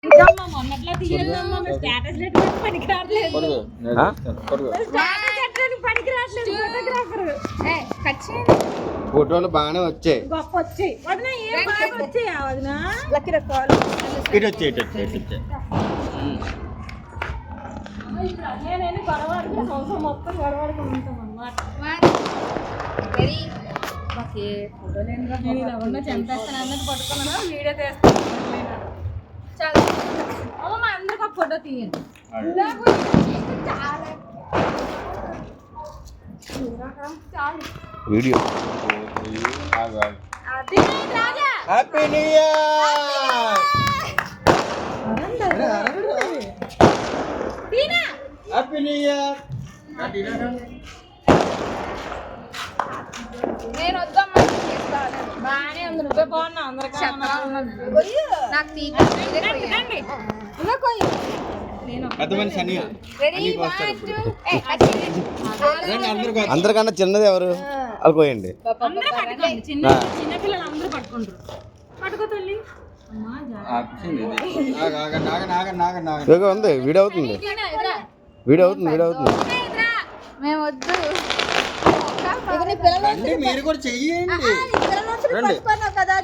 మొన్నట్లా తీయాలమ్మా status పనికి రావట్లేదు ఫోటోలు బాగానే వచ్చాయి గొప్ప వచ్చాయి ఇటు వచ్చాయి నేను గొడవాడుకుని సంవత్సరం మొత్తం గొడవాడుకుంటాం అన్నమాట నేను ఎవరినో చంపేస్తాను అన్నట్టు పట్టుకున్నాను వీడియో తీస్తాను చాలా అమ్మ అందరికి ఒక ఫోటో తీయండి video happy new year happy new year నేను వద్దమ్మా బాగానే ఉంది నువ్వే బాగున్నావు అందరికీ అందరికన్నా చిన్నది ఎవరు వాళ్ళు పోయండి చిన్నపిల్లలు అందరూ పట్టుకుంటారు పట్టుకో తల్లి ఉంది వీడియో అవుతుంది మేము వద్దు మీరు కూడా చెయ్యండి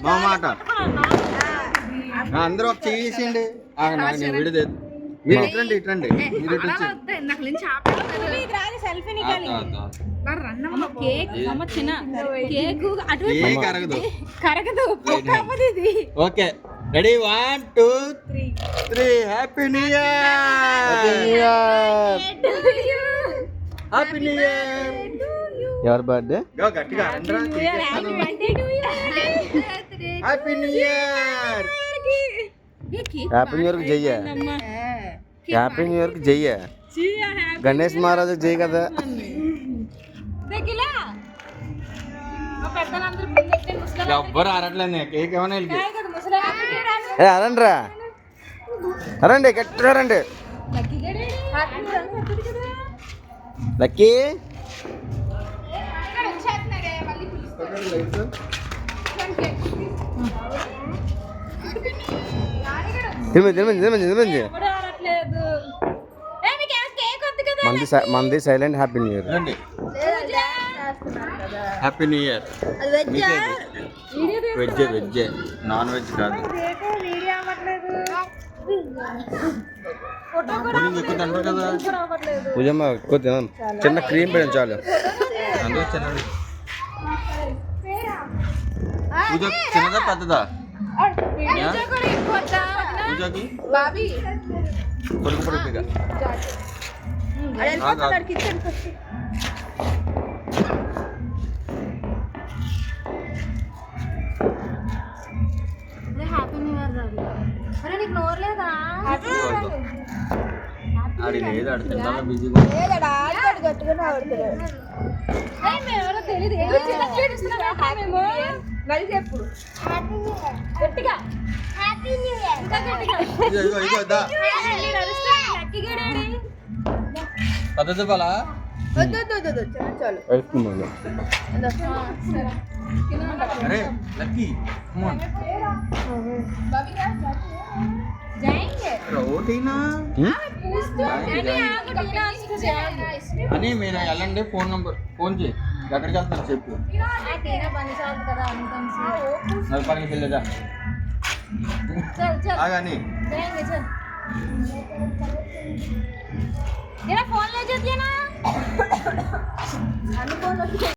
మా మాట అందరూ ఒక చెయ్యేసేయండి వీడియో మీరు ఇట్రండి మీరు okay ready 1 2 3 happy new year happy new year ఎవరి బర్త్డే గట్టిగా happy new year happy new year జయ్య హ్యాపీ న్యూ ఇయర్ జయ్య గణేష్ మహారాజు జై కదా ఎవ్వరు ఆరట్లేదు కేక్ ఏమైనా అరండి అరండి గట్టిగా రండి లక్కీ మంది silent happy new year happy new year veg non veg కాదు పూజమ్మ చిన్న క్రీమ్ పెడతాం చాలు పూజ చిన్నదా పెద్దదా పూజకి పొడుగు పొడుగుగా ఆడి లేదు ఆడు తిన్నా బిజీగా పద్ధతి బాలా అరే లక్కీ అని మీరు వెళ్ళండి ఫోన్ చేయి ఎక్కడికి వెళ్తున్నారు చెప్పు పనికి వెళ్ళదా ఆగాని ఫోన్